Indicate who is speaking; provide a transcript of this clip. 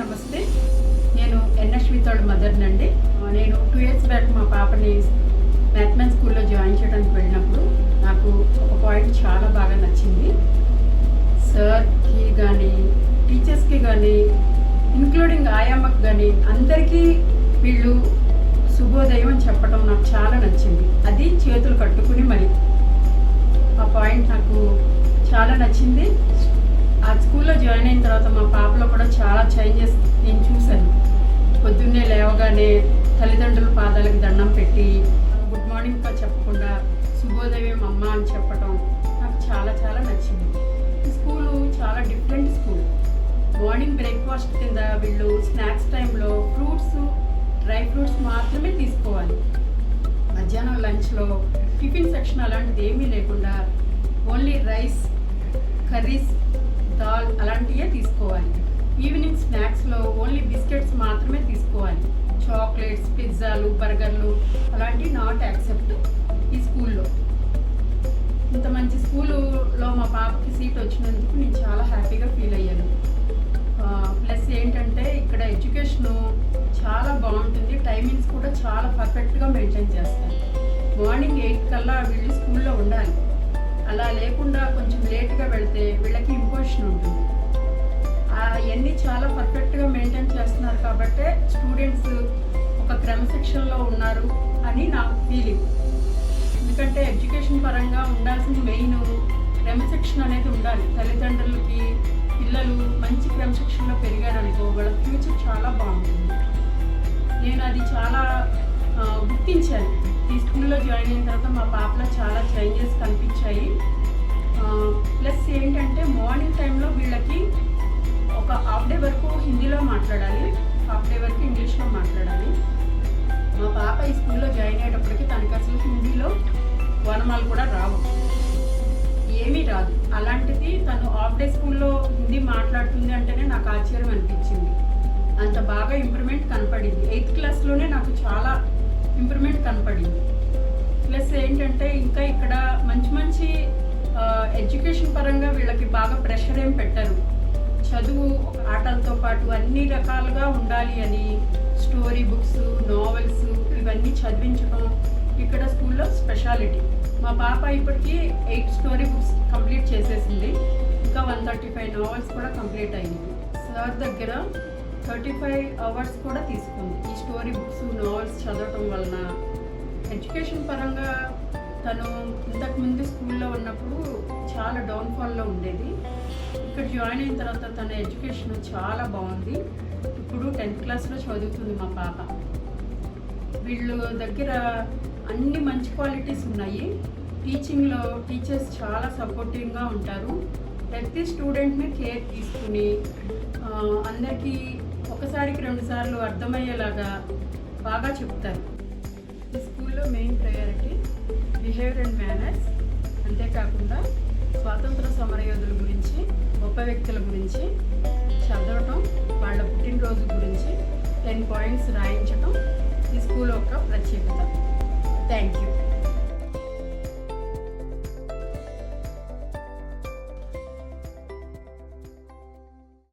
Speaker 1: నమస్తే. నేను ఎన్ఎస్వితోళ్ళ మదర్నండి. నేను 2 years బ్యాక్ మా పాపని మ్యాథ్మెటిక్స్ స్కూల్లో జాయిన్ చేయడానికి వెళ్ళినప్పుడు నాకు ఒక పాయింట్ చాలా బాగా నచ్చింది. సార్కి కానీ టీచర్స్కి కానీ ఇంక్లూడింగ్ ఆయామ్మకి కానీ అందరికీ వీళ్ళు శుభోదయం అని చెప్పడం నాకు చాలా నచ్చింది. అది చేతులు కట్టుకుని మరి ఆ పాయింట్ నాకు చాలా నచ్చింది. ఆ స్కూల్లో జాయిన్ అయిన తర్వాత మా పాపలో కూడా చాలా చేంజెస్ నేను చూశాను. పొద్దున్నే లేవగానే తల్లిదండ్రుల పాదాలకు దండం పెట్టి గుడ్ మార్నింగ్గా చెప్పకుండా శుభోదయం అమ్మ అని చెప్పడం నాకు చాలా చాలా నచ్చింది. ఈ స్కూలు చాలా డిఫరెంట్ స్కూల్. మార్నింగ్ బ్రేక్ఫాస్ట్ కింద వీళ్ళు స్నాక్స్ టైంలో ఫ్రూట్స్, డ్రై ఫ్రూట్స్ మాత్రమే తీసుకోవాలి. మధ్యాహ్నం లంచ్లో టిఫిన్ సెక్షన్ అలాంటిది ఏమీ లేకుండా ఓన్లీ రైస్, కర్రీస్, దాల్ అలాంటివే తీసుకోవాలి. ఈవినింగ్ స్నాక్స్లో ఓన్లీ బిస్కెట్స్ మాత్రమే తీసుకోవాలి. చాక్లెట్స్, పిజ్జాలు, బర్గర్లు అలాంటివి నాట్ యాక్సెప్ట్ ఈ స్కూల్లో. ఇంత మంచి స్కూల్లో మా పాపకి సీట్ వచ్చినందుకు నేను చాలా హ్యాపీగా ఫీల్ అయ్యాను. ప్లస్ ఏంటంటే ఇక్కడ ఎడ్యుకేషను చాలా బాగుంటుంది. టైమింగ్స్ కూడా చాలా పర్ఫెక్ట్గా మెయింటైన్ చేస్తారు. మార్నింగ్ 8 కల్లా వీళ్ళు స్కూల్లో ఉండాలి. అలా లేకుండా కొంచెం లేట్గా వెళ్తే వీళ్ళకి ఇంపోజిషన్ ఉంటుంది. అవన్నీ చాలా పర్ఫెక్ట్గా మెయింటైన్ చేస్తున్నారు కాబట్టి స్టూడెంట్స్ ఒక క్రమశిక్షణలో ఉన్నారు అని నా ఫీలింగ్. ఎందుకంటే ఎడ్యుకేషన్ పరంగా ఉండాల్సిన మెయిన్ క్రమశిక్షణ అనేది ఉండాలి. తల్లిదండ్రులకి పిల్లలు మంచి క్రమశిక్షణలో పెరిగారనుకో వాళ్ళ ఫ్యూచర్ చాలా బాగుంటుంది. నేను అది చాలా గుర్తించాను. ఈ స్కూల్లో జాయిన్ అయిన తర్వాత మా పాపలో చాలా చేంజెస్ కనిపించాయి. ప్లస్ ఏంటంటే మార్నింగ్ టైంలో వీళ్ళకి ఒక హాఫ్ డే వరకు హిందీలో మాట్లాడాలి, హాఫ్ డే వరకు ఇంగ్లీష్లో మాట్లాడాలి. మా పాప ఈ స్కూల్లో జాయిన్ అయ్యేటప్పటికి తనకి అసలు హిందీలో వర్ణమాలు కూడా రావు, ఏమీ రాదు. అలాంటిది తను హాఫ్ డే స్కూల్లో హిందీ మాట్లాడుతుంది అంటేనే నాకు ఆశ్చర్యం అనిపించింది. అంత బాగా ఇంప్రూవ్మెంట్ కనపడింది. 8th క్లాస్లోనే నాకు చాలా ఇంప్రూవ్మెంట్ కనపడింది. ప్లస్ ఏంటంటే ఇంకా ఇక్కడ మంచి మంచి ఎడ్యుకేషన్ పరంగా వీళ్ళకి బాగా ప్రెషర్ ఏం పెట్టరు. చదువు ఆటలతో పాటు అన్ని రకాలుగా ఉండాలి అని స్టోరీ బుక్స్, నావెల్స్ ఇవన్నీ చదివించడం ఇక్కడ స్కూల్లో స్పెషాలిటీ. మా పాప ఇప్పటికీ 8 స్టోరీ బుక్స్ కంప్లీట్ చేసేసింది. ఇంకా 135 నావెల్స్ కూడా కంప్లీట్ అయింది. సార్ దగ్గర 35 hours కూడా తీసుకుంది ఈ స్టోరీ బుక్స్, నావెల్స్ చదవటం వలన. ఎడ్యుకేషన్ పరంగా తను ఇంతకుముందు స్కూల్లో ఉన్నప్పుడు చాలా డౌన్ఫాల్లో ఉండేది. ఇక్కడ జాయిన్ అయిన తర్వాత తన ఎడ్యుకేషన్ చాలా బాగుంది. ఇప్పుడు 10th క్లాస్లో చదువుతుంది మా పాప. వీళ్ళు దగ్గర అన్ని మంచి క్వాలిటీస్ ఉన్నాయి. టీచింగ్లో టీచర్స్ చాలా సపోర్టివ్గా ఉంటారు. ప్రతి స్టూడెంట్ని కేర్ తీసుకుని అందరికీ ఒకసారికి 2 సార్లు అర్థమయ్యేలాగా బాగా చెప్తారు. ఈ స్కూల్లో main priority behaviour and manners. అంతేకాకుండా స్వాతంత్ర సమరయోధుల గురించి, గొప్ప వ్యక్తుల గురించి చదవటం, వాళ్ళ పుట్టినరోజు గురించి 10 points రాయించటం ఈ స్కూల్ యొక్క ప్రత్యేకత. Thank you.